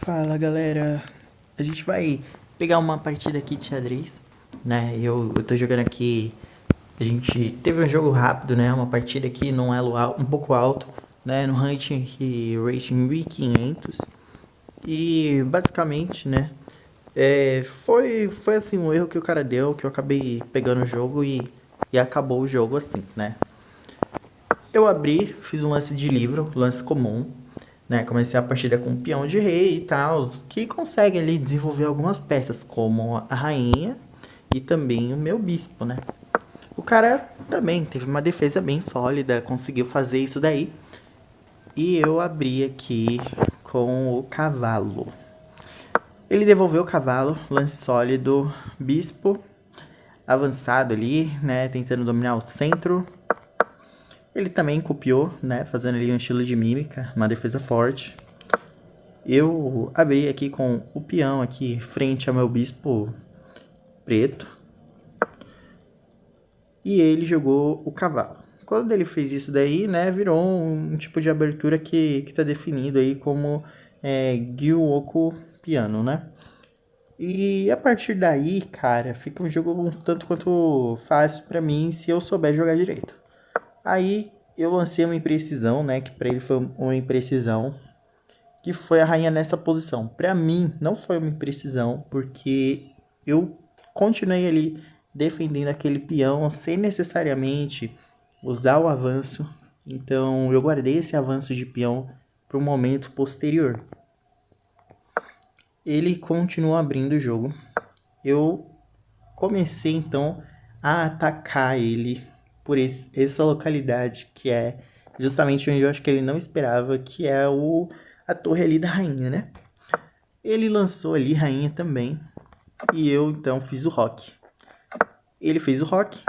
Fala galera, a gente vai pegar uma partida aqui de xadrez, né? Eu tô jogando aqui, a gente teve um jogo rápido, né? Uma partida aqui num elo um pouco alto, né? No rating aqui, rating 1500. E basicamente, né? Foi assim um erro que o cara deu, que eu acabei pegando o jogo e acabou o jogo assim, né? Eu abri, fiz um lance de livro, lance comum, né? Comecei a partida com um peão de rei e tal, que consegue ali desenvolver algumas peças, como a rainha e também o meu bispo, né? O cara também teve uma defesa bem sólida, conseguiu fazer isso daí. E eu abri aqui com o cavalo. Ele devolveu o cavalo, lance sólido, bispo avançado ali, né? Tentando dominar o centro. Ele também copiou, né? Fazendo ali um estilo de mímica, uma defesa forte. Eu abri aqui com o peão aqui frente ao meu bispo preto. E ele jogou o cavalo. Quando ele fez isso daí, né, virou um tipo de abertura que tá definido aí como Gyuoku piano, né? E a partir daí, cara, fica um jogo um tanto quanto fácil pra mim se eu souber jogar direito. Aí eu lancei uma imprecisão, né, que pra ele foi uma imprecisão, que foi a rainha nessa posição. Pra mim, não foi uma imprecisão, porque eu continuei ali defendendo aquele peão sem necessariamente usar o avanço. Então eu guardei esse avanço de peão para um momento posterior. Ele continuou abrindo o jogo. Eu comecei então a atacar ele por essa localidade que é justamente onde eu acho que ele não esperava, que é a torre ali da rainha, né? Ele lançou ali rainha também, e eu então fiz o rock. Ele fez o rock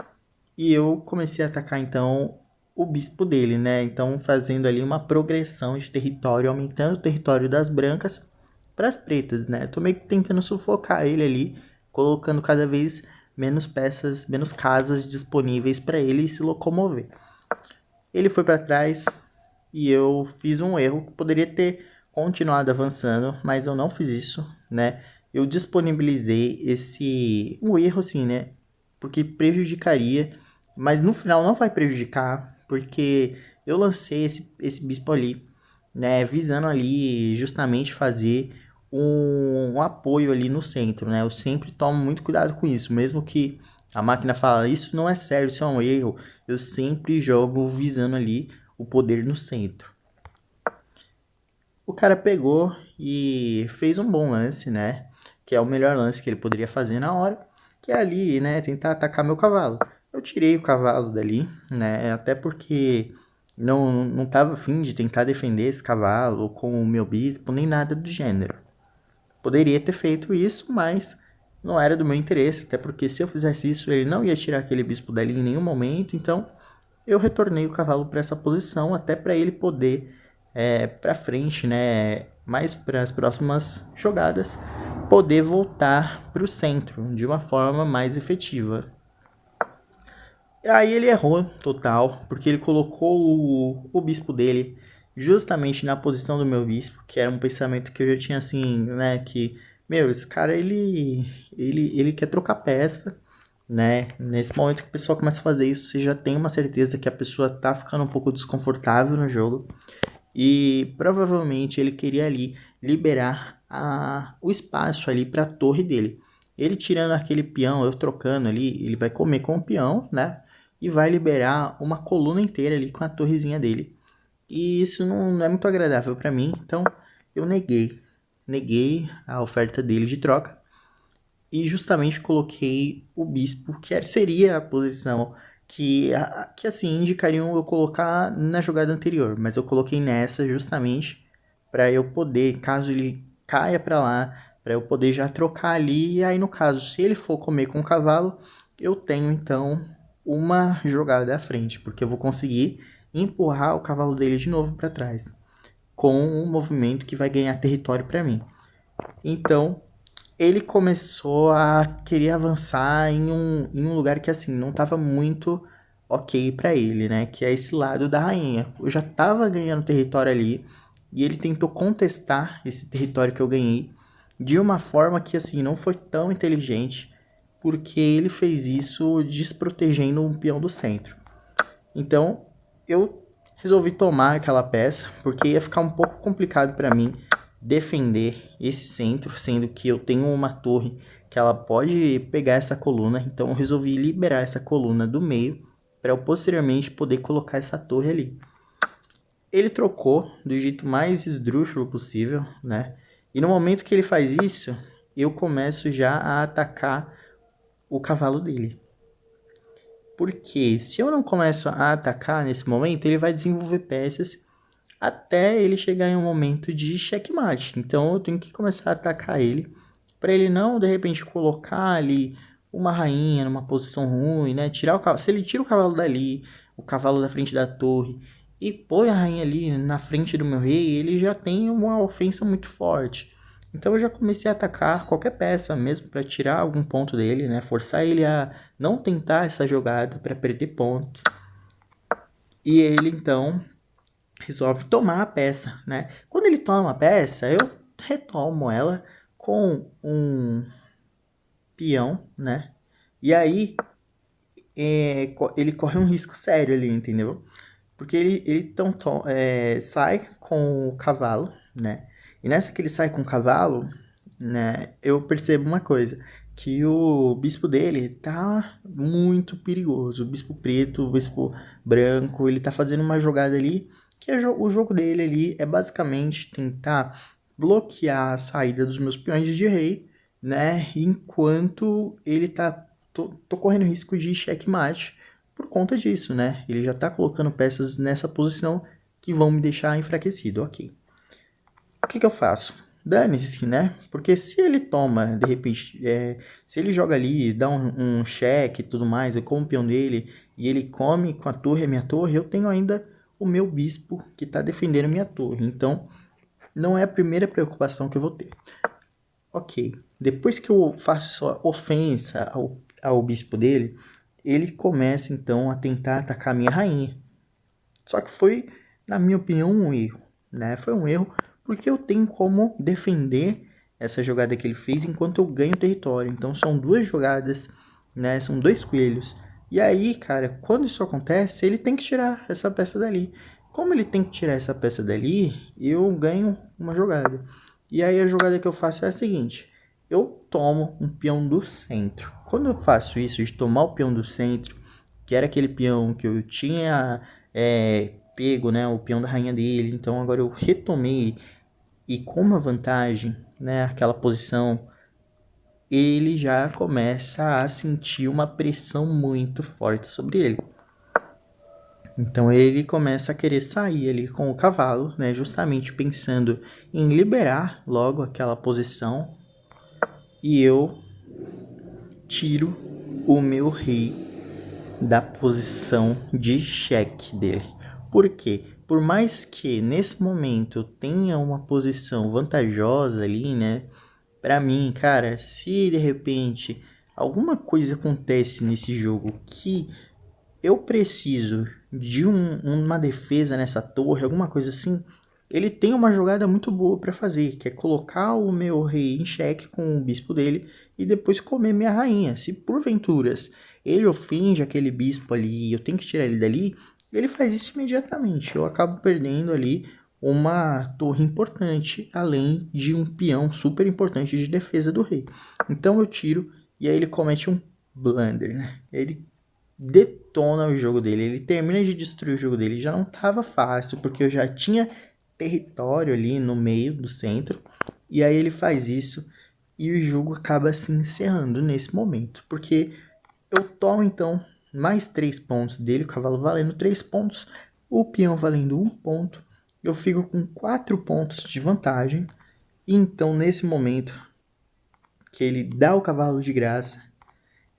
e eu comecei a atacar então o bispo dele, né? Então fazendo ali uma progressão de território, aumentando o território das brancas para as pretas, né? Tô meio que tentando sufocar ele ali, colocando cada vez menos peças, menos casas disponíveis para ele se locomover. Ele foi para trás e eu fiz um erro, poderia ter continuado avançando, mas eu não fiz isso, né? Eu disponibilizei um erro assim, né? Porque prejudicaria, mas no final não vai prejudicar, porque eu lancei esse bispo ali, né? Visando ali justamente fazer um apoio ali no centro, né? Eu sempre tomo muito cuidado com isso, mesmo que a máquina fala, isso não é sério, isso é um erro, eu sempre jogo visando ali o poder no centro. O cara pegou e fez um bom lance, né? Que é o melhor lance que ele poderia fazer na hora, que é ali, né? Tentar atacar meu cavalo. Eu tirei o cavalo dali, né? Até porque não tava afim de tentar defender esse cavalo com o meu bispo, nem nada do gênero. Poderia ter feito isso, mas não era do meu interesse, até porque se eu fizesse isso, ele não ia tirar aquele bispo dali em nenhum momento, então eu retornei o cavalo para essa posição, até para ele poder para frente, né, mais para as próximas jogadas, poder voltar para o centro de uma forma mais efetiva. Aí ele errou total, porque ele colocou o bispo dele justamente na posição do meu bispo, que era um pensamento que eu já tinha assim, né, que, meu, esse cara ele quer trocar peça, né? Nesse momento que o pessoal começa a fazer isso, você já tem uma certeza que a pessoa tá ficando um pouco desconfortável no jogo. E provavelmente ele queria ali liberar o espaço ali para a torre dele. Ele tirando aquele peão, eu trocando ali, ele vai comer com o peão, né? E vai liberar uma coluna inteira ali com a torrezinha dele. E isso não é muito agradável para mim, então eu neguei a oferta dele de troca e justamente coloquei o bispo, que seria a posição que assim indicariam eu colocar na jogada anterior, mas eu coloquei nessa justamente para eu poder, caso ele caia para lá, para eu poder já trocar ali, e aí no caso, se ele for comer com o cavalo, eu tenho então uma jogada à frente, porque eu vou conseguir empurrar o cavalo dele de novo para trás, com um movimento que vai ganhar território para mim. Então, ele começou a querer avançar em um lugar que assim não estava muito ok para ele, né? Que é esse lado da rainha. Eu já estava ganhando território ali, e ele tentou contestar esse território que eu ganhei de uma forma que, assim, não foi tão inteligente, porque ele fez isso desprotegendo um peão do centro. Então, eu resolvi tomar aquela peça, porque ia ficar um pouco complicado para mim defender esse centro, sendo que eu tenho uma torre que ela pode pegar essa coluna, então eu resolvi liberar essa coluna do meio para eu posteriormente poder colocar essa torre ali. Ele trocou do jeito mais esdrúxulo possível, né? E no momento que ele faz isso, eu começo já a atacar o cavalo dele. Porque se eu não começo a atacar nesse momento, ele vai desenvolver peças até ele chegar em um momento de checkmate. Então eu tenho que começar a atacar ele, para ele não de repente colocar ali uma rainha numa posição ruim, né? Tirar o cavalo. Se ele tira o cavalo dali, o cavalo da frente da torre, e põe a rainha ali na frente do meu rei, ele já tem uma ofensa muito forte. Então eu já comecei a atacar qualquer peça mesmo para tirar algum ponto dele, né? Forçar ele a não tentar essa jogada para perder pontos. E ele então resolve tomar a peça, né? Quando ele toma a peça, eu retomo ela com um peão, né? E aí ele corre um risco sério ali, entendeu? Porque ele então sai com o cavalo, né? E nessa que ele sai com o cavalo, né? Eu percebo uma coisa, que o bispo dele tá muito perigoso. O bispo preto, o bispo branco, ele tá fazendo uma jogada ali, que o jogo dele ali é basicamente tentar bloquear a saída dos meus peões de rei, né? Enquanto ele tá... Tô correndo risco de checkmate por conta disso, né? Ele já tá colocando peças nessa posição que vão me deixar enfraquecido, ok. O que eu faço? Dane-se, né? Porque se ele toma, de repente, se ele joga ali, dá um cheque e tudo mais, eu como o peão dele, e ele come com a torre, a minha torre, eu tenho ainda o meu bispo que tá defendendo a minha torre. Então, não é a primeira preocupação que eu vou ter. Ok, depois que eu faço essa ofensa ao bispo dele, ele começa então a tentar atacar a minha rainha. Só que foi, na minha opinião, um erro, né? Foi um erro porque eu tenho como defender essa jogada que ele fez enquanto eu ganho território. Então são duas jogadas, né? São dois coelhos. E aí, cara, quando isso acontece, ele tem que tirar essa peça dali. Como ele tem que tirar essa peça dali, eu ganho uma jogada. E aí a jogada que eu faço é a seguinte: eu tomo um peão do centro. Quando eu faço isso, de tomar o peão do centro, que era aquele peão que eu tinha pego, né, o peão da rainha dele, então agora eu retomei e com uma vantagem, né, aquela posição, ele já começa a sentir uma pressão muito forte sobre ele. Então ele começa a querer sair ali com o cavalo, né, justamente pensando em liberar logo aquela posição, e eu tiro o meu rei da posição de cheque dele. Por quê? Por mais que nesse momento eu tenha uma posição vantajosa ali, né? Pra mim, cara, se de repente alguma coisa acontece nesse jogo que eu preciso de uma defesa nessa torre, alguma coisa assim, ele tem uma jogada muito boa para fazer, que é colocar o meu rei em xeque com o bispo dele e depois comer minha rainha. Se porventuras ele ofende aquele bispo ali, eu tenho que tirar ele dali, ele faz isso imediatamente. Eu acabo perdendo ali uma torre importante, além de um peão super importante de defesa do rei. Então eu tiro e aí ele comete um blunder, né? Ele detona o jogo dele, ele termina de destruir o jogo dele. Já não estava fácil, porque eu já tinha território ali no meio do centro, e aí ele faz isso e o jogo acaba se encerrando nesse momento, porque eu tomo então mais 3 pontos dele, o cavalo valendo 3 pontos, o peão valendo 1 ponto, eu fico com 4 pontos de vantagem, e então nesse momento que ele dá o cavalo de graça,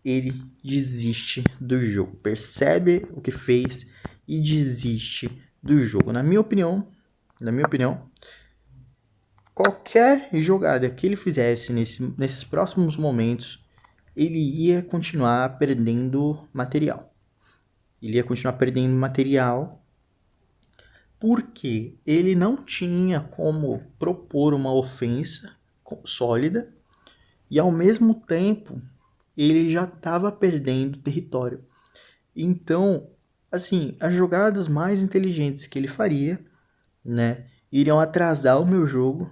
ele desiste do jogo, percebe o que fez e desiste do jogo. Na minha opinião, qualquer jogada que ele fizesse nesses próximos momentos, ele ia continuar perdendo material. Ele ia continuar perdendo material porque ele não tinha como propor uma ofensa sólida e, ao mesmo tempo, ele já estava perdendo território. Então, assim, as jogadas mais inteligentes que ele faria, né, iriam atrasar o meu jogo,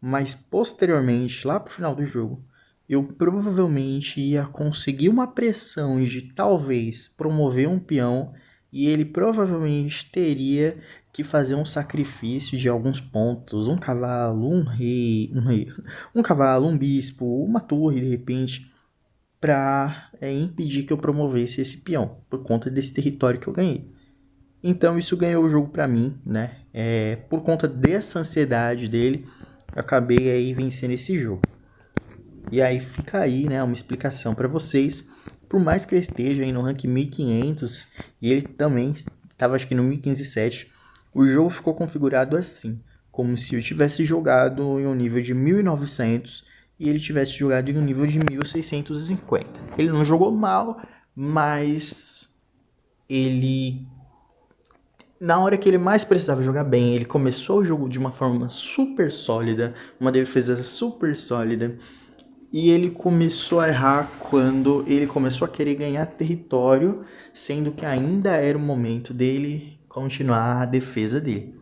mas posteriormente, lá pro final do jogo, eu provavelmente ia conseguir uma pressão de talvez promover um peão e ele provavelmente teria que fazer um sacrifício de alguns pontos, um cavalo, um cavalo, um bispo, uma torre de repente, para impedir que eu promovesse esse peão por conta desse território que eu ganhei. Então isso ganhou o jogo para mim, né? Por conta dessa ansiedade dele, eu acabei aí vencendo esse jogo. E aí fica aí, né, uma explicação para vocês. Por mais que eu esteja aí no rank 1500 e ele também estava acho que no 1507, o jogo ficou configurado assim, como se eu tivesse jogado em um nível de 1900 e ele tivesse jogado em um nível de 1650. Ele não jogou mal, mas ele na hora que ele mais precisava jogar bem, ele começou o jogo de uma forma super sólida, uma defesa super sólida, e ele começou a errar quando ele começou a querer ganhar território, sendo que ainda era o momento dele continuar a defesa dele.